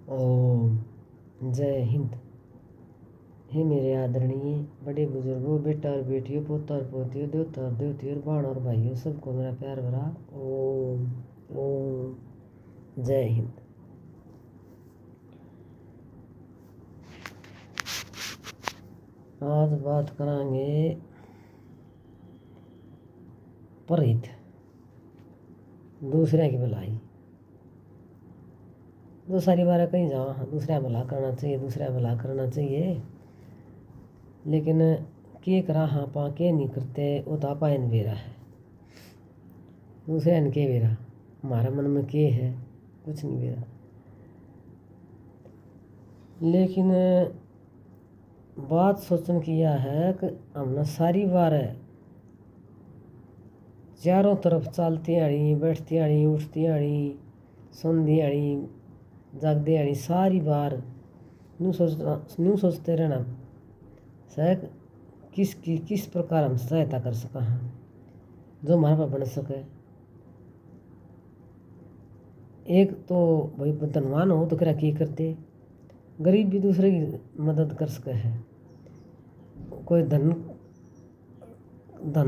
ओम जय हिंद। हे मेरे आदरणीय बड़े बुजुर्गों, बेटा और बेटियों, पोता और पोतियों, देवता और देवतियों, और बाण और भाइयों, सबको मेरा प्यार भरा ओम। ओम जय हिंद। आज बात करेंगे परहित, दूसरे की भलाई। दो सारी बार कहीं जाओ, हाँ दूसरा भला करना चाहिए, दूसरा भला करना चाहिए, लेकिन के करा हाँ पा के नहीं करते, वो तो आपा इन बेरा है। दूसरे ने के बेरा, हमारा मन में के है कुछ नहीं बेरा। लेकिन बात सोचने की यह है कि हमने सारी बार चारों तरफ चलती आड़ी, बैठती आड़ी, उठती आड़ी, सुनती आड़ी, जागती आड़ी, सारी बार न्यू सोचते रहना शायद किस प्रकार हम सहायता कर सका हैं जो हमारे पास बन सके। एक तो भाई धनवान हो तो क्या करते, गरीब भी दूसरे की मदद कर सके है। कोई धन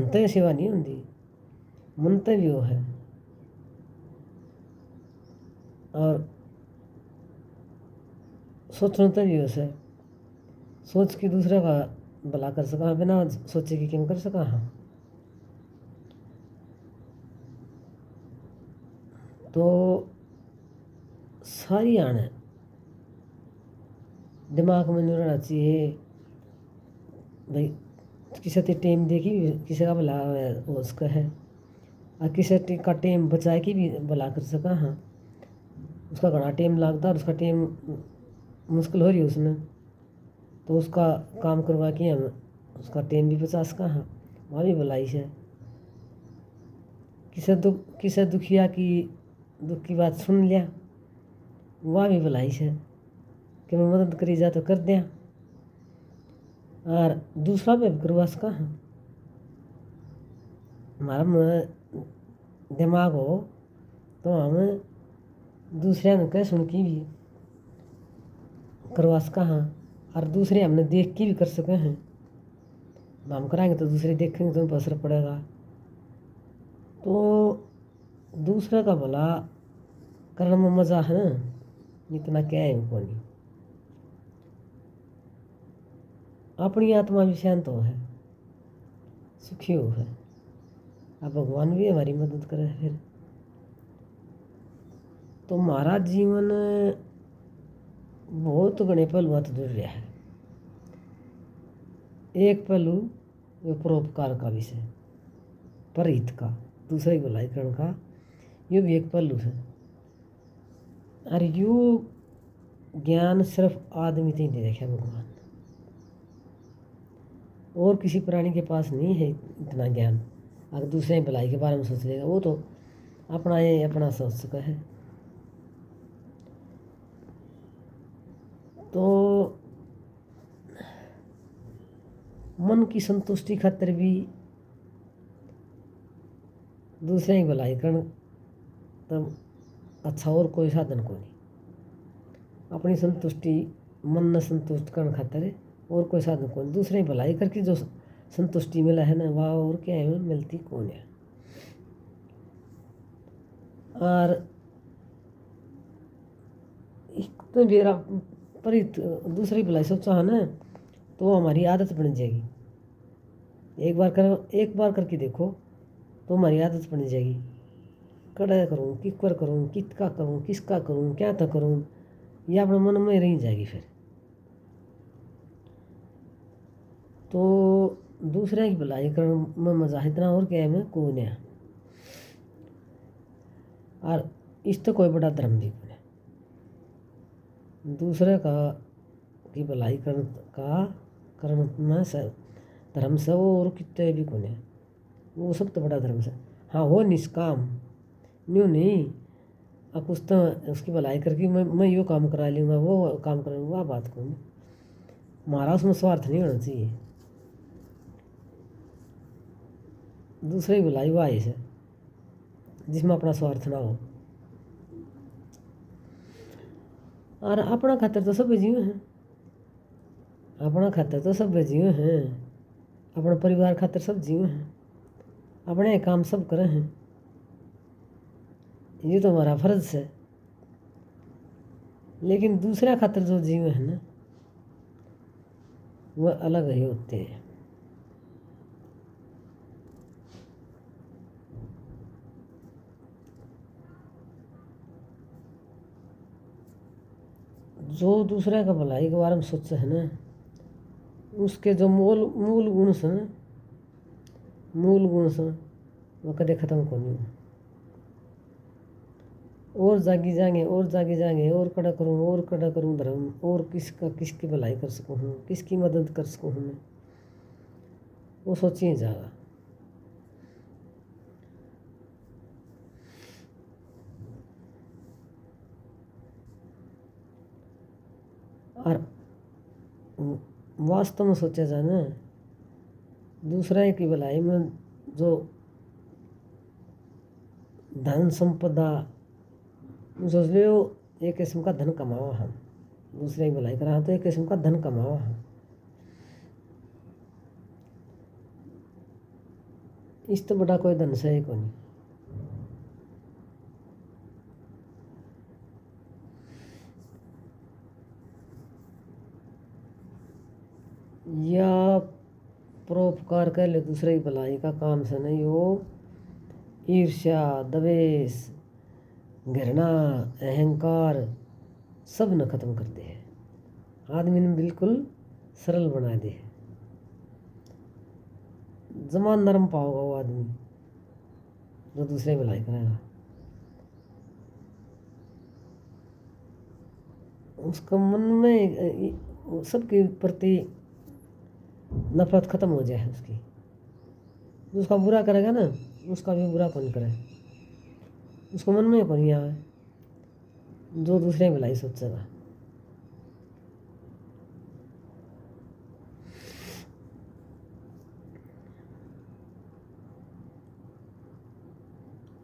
ते सेवा नहीं होती, मन ते भी वो है, और सोचने ते भी उसे सोच के दूसरे का भला कर सका, बिना सोचे कि क्यों कर सका। हाँ तो सारी आने दिमाग में नहीं रहना चाहिए भाई किसी से टेम दे कि किसी का भला हो उसका है, और किसी का टेम बचाए कि भी भला कर सका। हाँ उसका घना टेम लगता और उसका टेम मुश्किल हो रही है उसमें, तो उसका काम करवा के हम उसका टेम भी बचा सका। हाँ वहाँ भी भलाई है। किसी दुखिया की दुख की बात सुन लिया, वह भी भलाई है कि मैं मदद करी जा तो कर दिया, और दूसरा भी करवा सका। हाँ हमारा दिमाग हो तो हम दूसरे ने कह सुन की भी करवा सका। हाँ और दूसरे हमने देख के भी कर सके हैं, हम कराएंगे तो दूसरे देखेंगे तो उन पर असर पड़ेगा। तो दूसरे का भला करने में मज़ा है ना, इतना क्या है उनको नहीं। अपनी आत्मा भी शांत हो है, सुखी हो है, अब भगवान भी हमारी मदद करे फिर तो हमारा जीवन बहुत घने पहलुओं से जुड़ रहा है। एक पहलू जो परोपकार का विषय, परहित का, दूसरे की भलाई करने का, ये भी एक पहलू है। और यो ज्ञान सिर्फ आदमी से ही दे रखा भगवान, और किसी प्राणी के पास नहीं है इतना ज्ञान। अगर दूसरे की भलाई के बारे में सोच लेगा वो तो अपना सोच सका है। तो मन की संतुष्टि खातिर भी दूसरे की भलाई करना तब अच्छा और कोई साधन को नहीं। अपनी संतुष्टि मन ने संतुष्ट करने खातिर और कोई साधन को नहीं। दूसरे की भलाई करके जो संतुष्टि मिला है ना, वह और क्या है मिलती कौन है। और एक तो मेरा पर दूसरी भलाई सोचा है ना, तो हमारी आदत बन जाएगी। एक बार करके देखो तो हमारी आदत बन जाएगी। कड़ा करूँ किक पर करूँ, किसका करूँ, किसका करूँ, क्या तो करूँ, ये अपने मन में रह जाएगी फिर। तो दूसरे की भलाई करने में मजा इतना और क्या है मैं कौन है। और इस तो कोई बड़ा धर्म भी कौन है, दूसरे का की भलाई करने का कर्म में धर्म से वो और कितने भी कौन है, वो सब तो बड़ा धर्म से। हाँ वो निष्काम न्यू नहीं, अब कुछ तो उसकी भलाई करके मैं यो काम करा लूँगा, वो काम करा लूँगा, बात करूँ हमारा उसमें स्वार्थ नहीं होना चाहिए। दूसरे की भलाई वो है जिसमें अपना स्वार्थ ना हो। और अपना खातर तो सब जीव हैं, अपना खातर तो सब जीव हैं, अपने परिवार खातर सब जीव हैं, अपने काम सब करे हैं। ये तो हमारा फर्ज है। लेकिन दूसरा खातर जो जीव है ना, वह अलग ही होते हैं। जो दूसरे का भलाई के बारे में सोचे है ना, उसके जो मूल मूल गुण से ना, मूल गुण से वो कदे खत्म को नहीं। और जागी जाएंगे, और जागी जाएंगे, और कड़ा करूँ धर्म, और किसकी भलाई कर सकूँ हूँ, किसकी मदद कर सकूँ हूँ मैं, वो सोचिए जाएगा। और वास्तव में सोचा जाए ना, दूसरे की भलाई में जो धन संपदा सोच लो, एक किस्म का धन कमावा हम, दूसरे की भलाई करा तो एक किस्म का धन कमावा हम। इस तो बड़ा कोई धन से ही को नहीं। या परोपकार कर ले दूसरे की भलाई का काम से नहीं हो, ईर्ष्या, द्वेष, घृणा, अहंकार सब न खत्म करते हैं। आदमी ने बिल्कुल सरल बना दे। जमा नरम पाओगा वो आदमी जो दूसरे की भलाई करेगा। उसका मन में सबके प्रति नफरत खत्म हो जाए उसकी। जो उसका बुरा करेगा ना, उसका भी बुरा कौन करे, उसको मन में कौन आवे जो दूसरे की भलाई सोचेगा।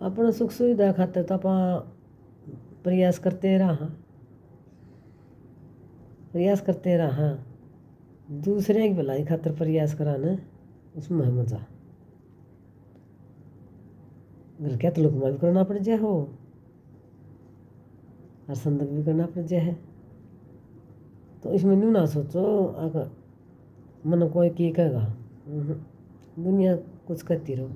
अपने सुख सुविधा खातिर तो आप प्रयास करते रहा, दूसरे की भलाई खातिर प्रयास कराना, उसमें है मजा। घर क्या तो लुकमा भी करना पड़ जाए हो, और संदर्भ भी करना पड़ जाए है, तो इसमें न्यू ना सोचो अगर मन कोई की कहेगा। दुनिया कुछ करती रहो,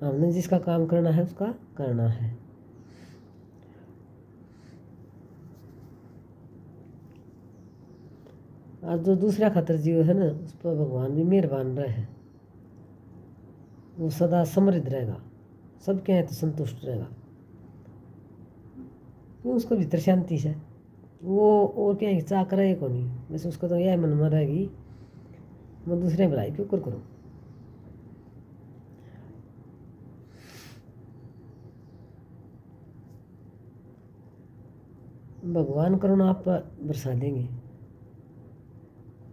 हमने जिसका काम करना है उसका करना है। और जो दूसरा खातर जीव है ना, उस पर भगवान भी मेहरबान रहे, वो सदा समृद्ध रहेगा, सबके यहाँ तो संतुष्ट रहेगा, क्यों उसको भीतर शांति है। वो और क्या चाह करे को नहीं, बस उसको तो यह मन में रहेगी मैं दूसरे भलाई क्यों करूँ। भगवान करुणा आप पर बरसा देंगे,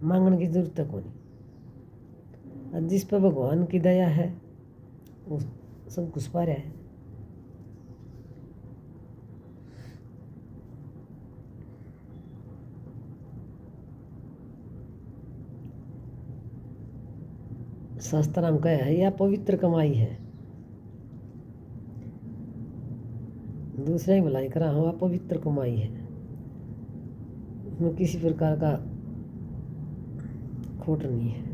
मांगने की जरूरत को नहीं। और जिस पर भगवान की दया है वो सब कुछ पा रहा है। शास्त्र में कहा है यह पवित्र कमाई है, दूसरे की भलाई करा हुआ पवित्र कमाई है, उसमें किसी प्रकार का खोट नहीं है।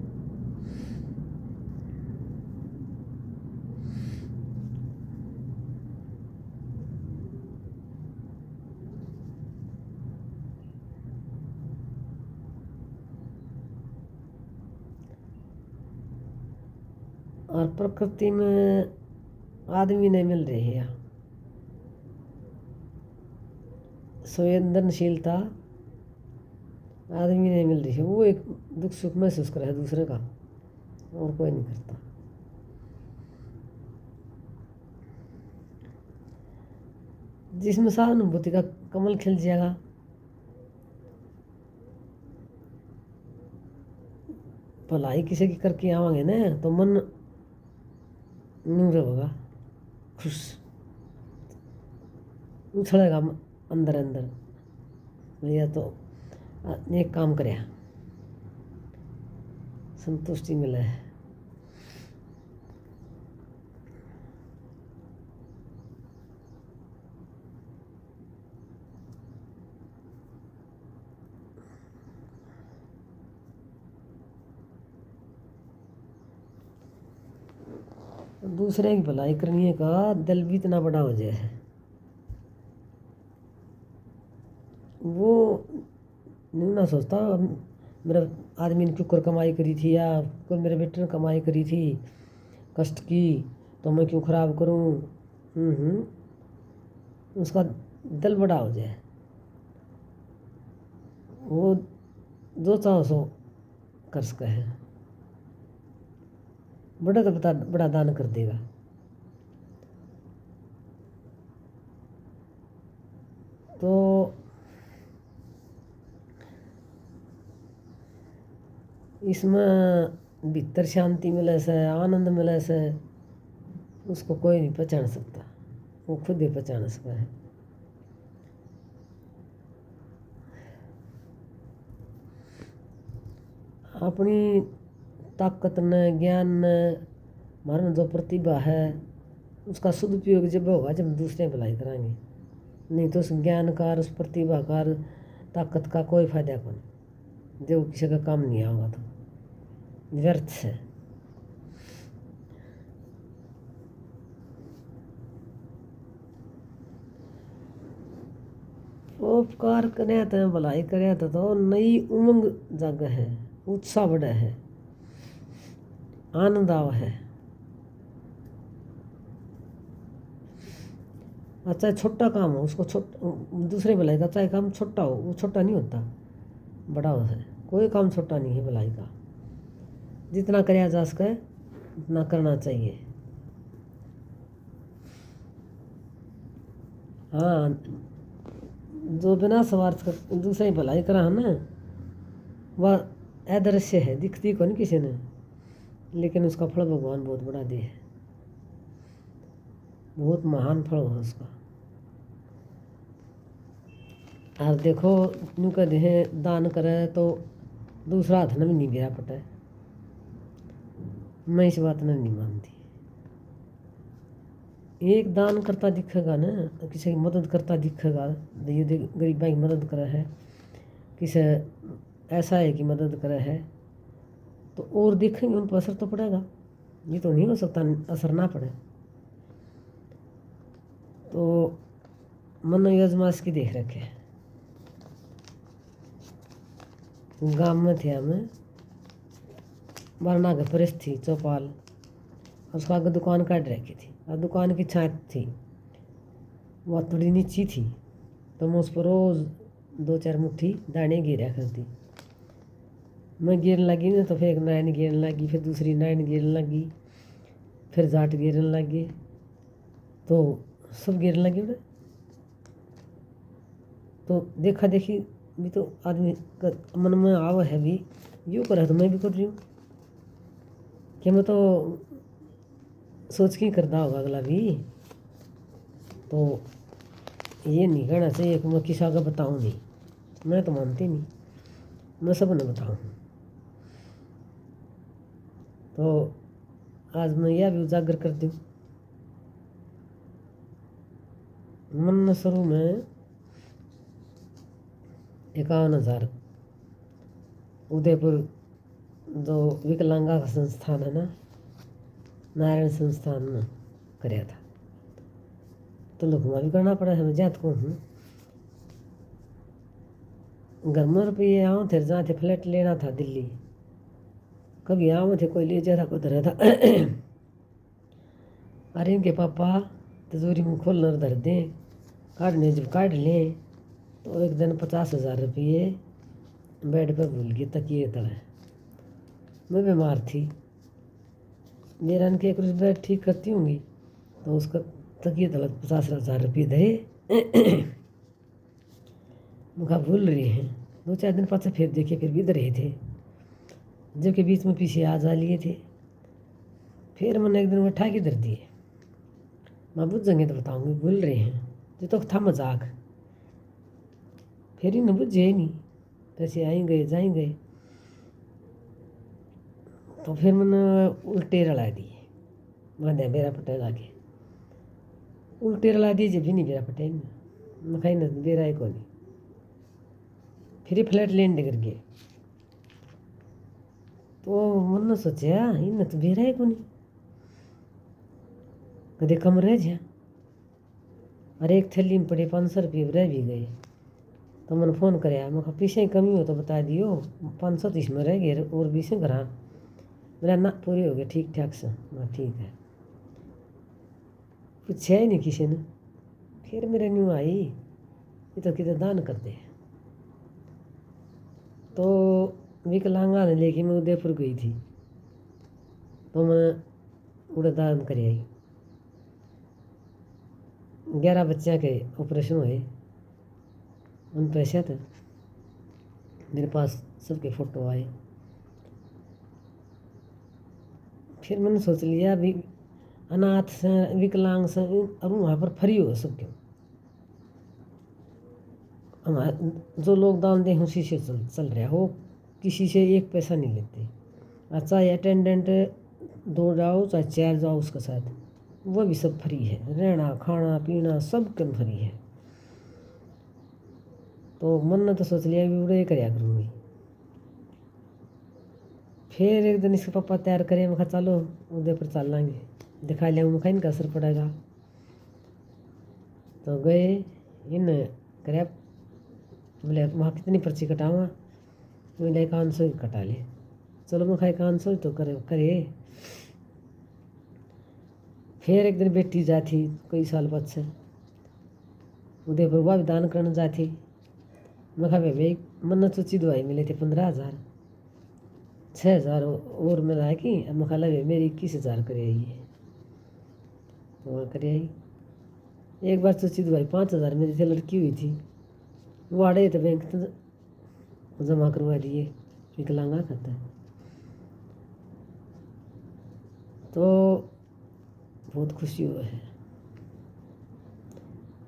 और प्रकृति में आदमी नहीं मिल रही है, संवेदनशीलता आदमी नहीं मिल रही है। वो एक दुख सुख महसूस करे है दूसरे का, और कोई नहीं करता। जिसमें सहानुभूति का कमल खिल जाएगा, भलाई किसी की करके आवांगे ना तो मन नूर होगा, खुश उछलेगा अंदर अंदर। भैया तो एक काम करे, संतुष्टि मिले है। दूसरे की भलाई करने का दिल भी इतना बड़ा हो जाए, वो नहीं ना सोचता मेरा आदमी ने क्यों कमाई करी थी, या कोई मेरे बेटे ने कमाई करी थी कष्ट की, तो मैं क्यों खराब करूं। उसका दिल बड़ा हो जाए, वो जो चाहो सो कर सका है, बड़ा तो बड़ा दान कर देगा। तो इसमें भीतर शांति मिले से, आनंद मिले से, उसको कोई नहीं पहचान सकता, वो खुद ही पहचान सकता है। अपनी ताकत ने, ज्ञान ने, हमारे में जो प्रतिभा है, उसका सदुपयोग जब होगा जब दूसरे भलाई कराएंगे, नहीं तो उस ज्ञान का, उस प्रतिभा का, ताकत का कोई फायदा कौन, जो किसी का काम नहीं आएगा तो व्यर्थ है। उपकार करे तो भलाई करे तो नई उमंग जाग है, उत्साह बढ़े है, आनंद आव है। चाहे छोटा काम हो, उसको दूसरे भलाई का चाहे काम छोटा हो, वो छोटा नहीं होता, बड़ा होता है। कोई काम छोटा नहीं है भलाई का, जितना कराया जा सके उतना करना चाहिए। हाँ, जो बिना स्वार्थ का दूसरे भलाई करा है ना, वह अदृश्य है, दिखती को नहीं किसी ने, लेकिन उसका फल भगवान बहुत बड़ा दे है, बहुत महान फल हो उसका। और देखो यूँ कहते हैं दान करे तो दूसरा हाथ में नहीं गिरा पटा है, मैं इस बात में नहीं मानती। एक दान करता दिखेगा ना, किसी की मदद करता दिखेगा, ये गरीब भाई की मदद करे है, किसी ऐसा है कि मदद करे है, तो और देखेंगे उन पर असर तो पड़ेगा। ये तो नहीं हो सकता असर ना पड़े। तो मन यजमास की देख रखे, गांव में थे हमें, वरना के प्रेस थी चौपाल, उसको आगे दुकान काट रखी थी, और दुकान की छात थी, वह थोड़ी नीची थी, तो मैं उस पर रोज़ 2-4 मुट्ठी दाने गिरा करती। मैं गिरने लगी ना, तो फिर एक नाइन गिरने लगी, फिर दूसरी नाइन गिरने लगी, फिर जाट गिरने लगी, तो सब गिरने लगे ना। तो देखा देखी भी तो आदमी का मन में आव है भी, यूँ कर तो मैं भी कर रही हूँ, कि मैं तो सोच के ही करता होगा अगला भी। तो ये नहीं कहना चाहिए कि मैं किसी आगे बताऊँ नहीं, मैं तो मानती नहीं, मैं सब ने बताऊँ। तो आज मैं यह भी उजागर कर दूँ, मन शुरू में 51,000 उदयपुर जो विकलांगा का संस्थान है ना, नारायण संस्थान में कराया था, तो लघुमा भी करना पड़ा है। मैं जात को हूँ, घर में रुपये आओ थे, जहाँ थे फ्लैट लेना था दिल्ली, कभी आओ थे, कोई ले जा था, कोई धरा था। अरे इनके पापा तिजोरी में खोलना धर दें, काटने जब काट लें, तो एक दिन 50,000 रुपये बेड पर भूल गए तकिए तले। मैं बीमार थी, मेरा इनके एक रोज बेड ठीक करती होंगी, तो उसका तकिए तले 50,000 रुपये दे। मुझे भूल रहे हैं, 2-4 दिन पास फिर देखे, फिर भी रहे थे, जबकि बीच में पीछे आ जा लिए थे। फिर मैंने एक दिन उठा के धर दिए, मैं बुझ जाएंगे तो बताऊंगी, भूल रहे हैं, जो तो था मजाक। फिर इन्हें बुझे ही नहीं, पैसे आई गए जाई गए। तो फिर मैंने उल्टे रला दिए, मैं बेरा पटे लागे उल्टे रला दिए, जब भी नहीं बेरा पटे मैं खाई ना बेरा ही को नहीं। फिर फ्लैट लैंड कर गए, तो मैंने सोचा इन्हें तो बेरा ही को नहीं, कदे कम रह जा। और एक थैली में पड़े 500 रुपये रह भी गए। तो मैंने फ़ोन कराया, मैं कहा पीछे कमी हो तो बता दियो, 530 में रह गए और 20 करा। मेरा ना पूरे हो गए ठीक ठाक से, मैं ठीक है। पूछा ही नहीं किसी ने। फिर मेरे न्यू आई, ये तो किधर दान कर दे। तो विकलांगा ने लेके मैं उदयपुर गई थी, तो मैं उड़ा दान कर आई। 11 बच्चों के ऑपरेशन हुए, उन पैसे थे मेरे पास, सबके फ़ोटो आए। फिर मैंने सोच लिया अभी अनाथ से विकलांग से और वहाँ पर फ्री हो सब क्यों। हमारे जो लोग दान दें उसी से चल रहा हो, किसी से एक पैसा नहीं लेते। और चाहे अटेंडेंट 2 जाओ चाहे 4 जाओ उसके साथ, वो भी सब फ्री है, रहना खाना पीना सब कम फ्री है। तो मन ने तो सोच लिया भी उड़े कराया करूँगी। फिर एक दिन इसके पापा तैयार करे, मैं कहा चलो उदयपुर चल लेंगे, दिखा लिया, मैं कहा इनका असर पड़ेगा। तो गए, इन कराया, बोले वहाँ कितनी पर्ची कटाऊँगा, बोले 100 कटा ले। चलो मैं खाई 100 तो करे। फिर एक दिन बेटी जाती कई साल बाद से उदयपुर, वह भी दान करने जाती। मैं कहा भाई मन तो चीज दवाई मिले थे 15,000, 6,000 और मिला है कि मैं कहा लगे मेरी 21,000 करे आई है। तो वहाँ करे आई। एक बार तो चीज दवाई 5,000 मेरी से लड़की हुई थी, वो आड़े तो बैंक तो जमा करवा दिए, विकलांगा खाता। तो बहुत खुशी हुआ है।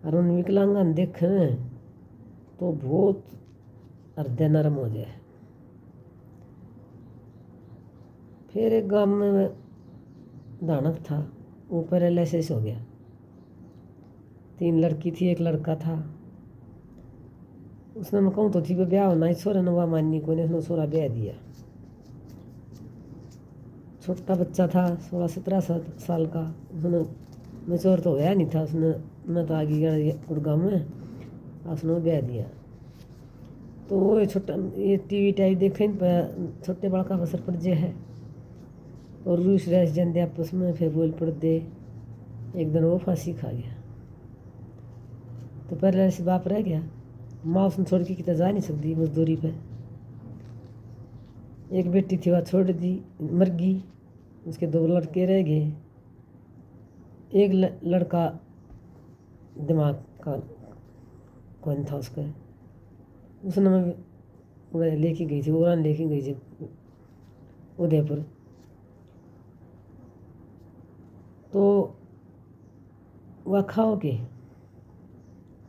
और उन विकलांगा देखे तो बहुत हृदय नरम हो जाए। फिर एक गांव में दानक था, वो पैरालिसिस हो गया। 3 लड़की थी, 1 लड़का था। उसने मैं कहूँ तो थी वो ब्याह होना ही, छोरे ने वह माननी को नहीं, उसने छोरा ब्याह दिया। छोटा बच्चा था 16-17 साल का, उसने मैच्योर तो होया नहीं था, उसने मैं तो आगे गया गुड़गांव में, उसने ब्याह दिया। तो वो छोटा ये टीवी टाइप देखे छोटे बड़ा का असर पड़ जाए है, और रूस रह जाते आपस में, फिर बोल पड़ दे। एक दिन वो फांसी खा गया। तो पहले से बाप रह गया, माँ उसने छोड़ के कितना जा नहीं सकती मजदूरी पे। एक बेटी थी वह छोड़ दी, मर गई। उसके 2 लड़के रह गए। एक लड़का दिमाग का कौन था उसका, उसने मैं लेके गई थी, उड़ान लेके गई थी उदयपुर। तो वह खाओ के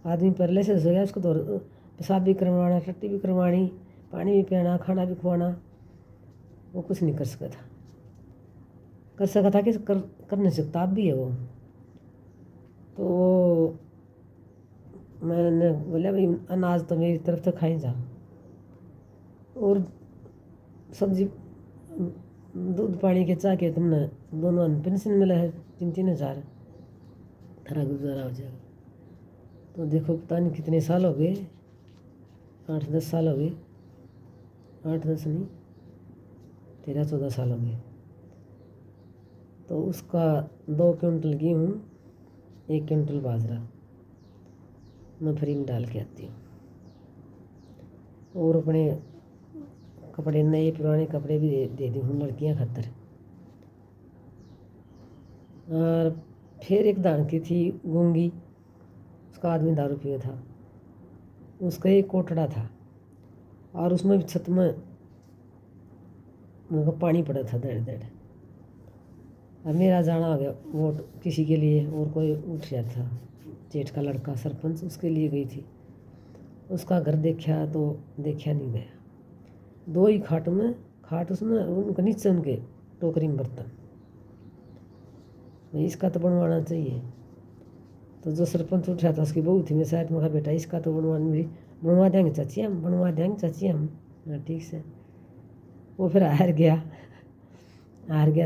आदमी पैरालिसिस हो गया, उसको तो पेशाब भी करवाना, टट्टी भी करवानी, पानी भी पिलाना, खाना भी खुआना, वो कुछ नहीं कर सका था। कि कर नहीं सकता, अब भी है वो। तो मैंने बोला भाई अनाज तो मेरी तरफ से खाई जा, और सब्जी दूध पानी के चाह के तुमने दोनों पेंशन मिला है 3-3 हज़ार, थारा गुजारा हो जाएगा। तो देखो पता नहीं कितने साल हो गए, 8-10 साल हो गए, 8-10 नहीं 13-14 साल हो गए। तो उसका 2 क्विंटल गेहूँ, 1 क्विंटल बाजरा मैं फ्री में डाल के आती हूँ। और अपने कपड़े, नए पुराने कपड़े भी दे दी हूँ लड़कियाँ खातर। और फिर एक दान की थी गूंगी, उसका आदमी दारू पिया था, उसका एक कोटड़ा था, और उसमें भी छत में उनका पानी पड़ा था दड़ दड़। अब मेरा जाना हो गया वोट किसी के लिए, और कोई उठ गया था, जेठ का लड़का सरपंच, उसके लिए गई थी। उसका घर देखा तो देखा नहीं गया। 2 ही खाट उसमें उनके नीचे उनके टोकरी में बर्तन। भाई इसका तो बनवाना चाहिए। तो जो सरपंच उठा था उसकी बहू थी, मैं शायद मैं कहा बेटा इसका तो बनवा देंगे चाची हम, बनवा देंगे चाची हम। हाँ ठीक से। वो फिर हार गया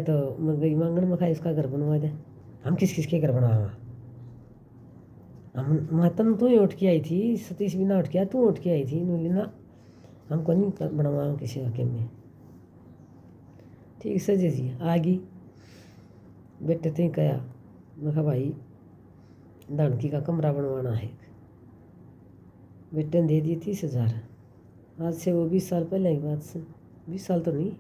तो मैं गई मांगन में, कहा इसका घर बनवा दे। हम किस किस के घर बनवावा, हम महतम तू ही उठ के आई थी, सतीश भी ना उठ के, तू उठ के आई थी ना, हमको नहीं बनवा किसी वाक्य में। ठीक से जी आ गई। बेटे ते कहा, मैं कहा भाई दानकी का कमरा बनवाना है। बेटे ने दे दिए 30,000। आज से वो 20 साल पहले की बात से, 20 साल तो नहीं,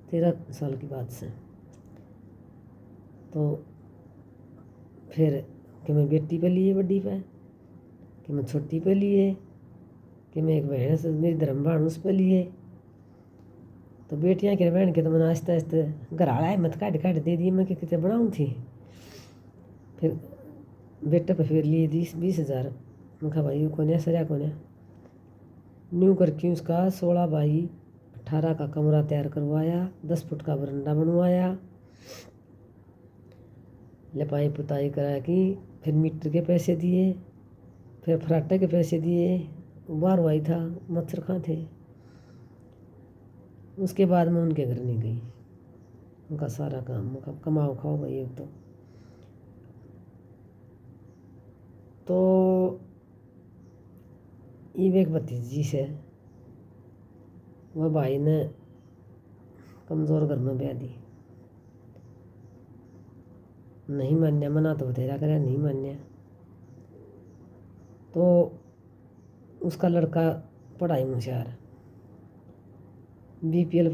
13 साल की बात से। तो फिर कि मैं बेटी पे लिए बड़ी पे, कि मैं छोटी पे लिए, कि मैं एक बहन से मेरी धर्म बहन उस पे लिए। तो बेटियाँ के बहन के तो मैंने आहिस्ता आहिस्ता घर आया मत काट दे दिए, मैं कितने बनाऊँ थी। फिर बेटे पे फिर लिए 20,000। मैं कहा भाई कौन है सरिया कौन है, न्यू करके उसका 16x18 का कमरा तैयार करवाया, 10 फुट का बरंडा बनवाया, लिपाई पुताई करा की। फिर मीटर के पैसे दिए, फिर फराटे के पैसे दिए, बाहर हुआ था मच्छर कहाँ थे। उसके बाद मैं उनके घर नहीं गई, उनका सारा काम कमाओ खाओ भाई। तो ये एक भतीजी से वह भाई ने कमज़ोर घर में ब्याह दी। नहीं मान्य, मना तो बतेरा करे नहीं मान्य। तो उसका लड़का पढ़ाई में होशियार, बीपीएल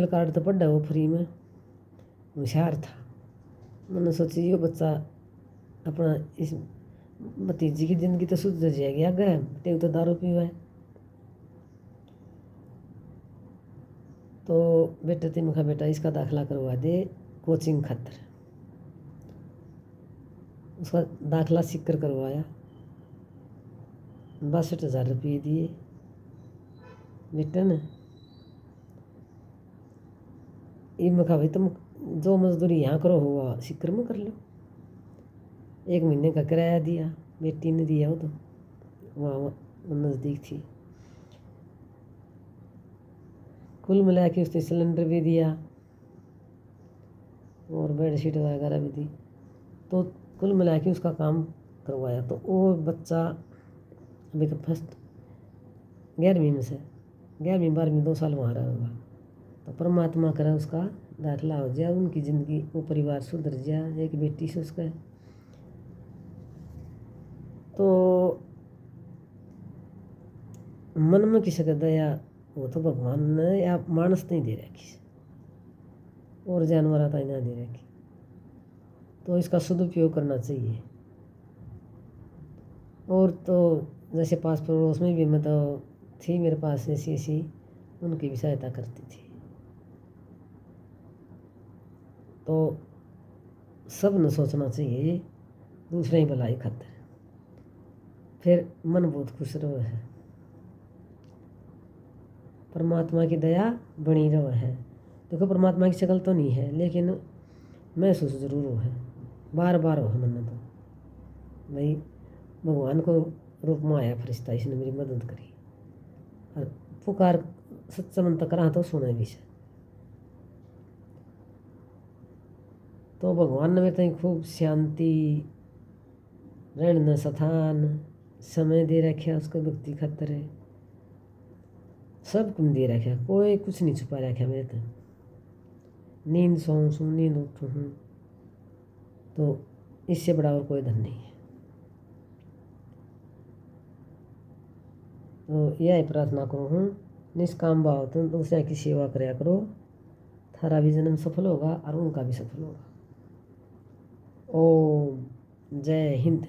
कार्ड तो पढ़ा वो फ्री में, होशियार था। मैंने सोची ये बच्चा अपना इस भतीजी की ज़िंदगी तो सुधर जाएगी आगे, टेव तो दारू पीवा है। तो बेटे ते मैं कहा बेटा इसका दाखिला करवा दे कोचिंग खातर। उसका दाखिला सिक्कर करवाया, 62,000 रुपये दिए बेटे ने। ये मैं कहा भाई तुम जो मजदूरी यहाँ करो हुआ सिक्कर में कर लो। 1 महीने का किराया दिया, बेटी ने दिया वो तो वहाँ नज़दीक थी। कुल मिला के उसने सिलेंडर भी दिया और बेडशीट वगैरह भी दी। तो कुल मिला के उसका काम करवाया। तो वो बच्चा अभी तो फर्स्ट 11वीं में से 11वीं 12वीं 2 साल वहाँ रहा होगा। तो परमात्मा करे उसका दाखिला हो जाए, उनकी ज़िंदगी वो परिवार सुधर जाए, एक बेटी से उसका। तो मन में किसी का दया वो तो भगवान ने या मानस नहीं दे रखी और जानवर आता ना दे रखी। तो इसका सदुपयोग करना चाहिए। और तो जैसे पास पड़ोस में भी मैं तो थी मेरे पास ऐसी उनकी भी सहायता करती थी। तो सब ने सोचना चाहिए दूसरे ही भलाई खातिर, फिर मन बहुत खुश रहे है, परमात्मा की दया बनी रहे है। देखो परमात्मा की शक्ल तो नहीं है लेकिन महसूस जरूर हो है, बार बार हो है मन तो भाई भगवान को रूप में आया फरिश्ता, इसने मेरी मदद करी। और पुकार सच्चा मन तक रहा तो सुने भी से। तो भगवान ने मेरे तक खूब शांति रहने स्थान समय दे रखा, उसको भक्ति खातर है सब कुछ दे रखा, कोई कुछ नहीं छुपा रखा मेरे तक। नींद सोऊं नींद उठूँ हूँ तो इससे बड़ा और कोई धन नहीं है। तो यह प्रार्थना करूँ हूँ निष्काम भाव तुम दूसरे की सेवा कराया करो, थारा भी जन्म सफल होगा और उनका भी सफल होगा। ओम जय हिंद।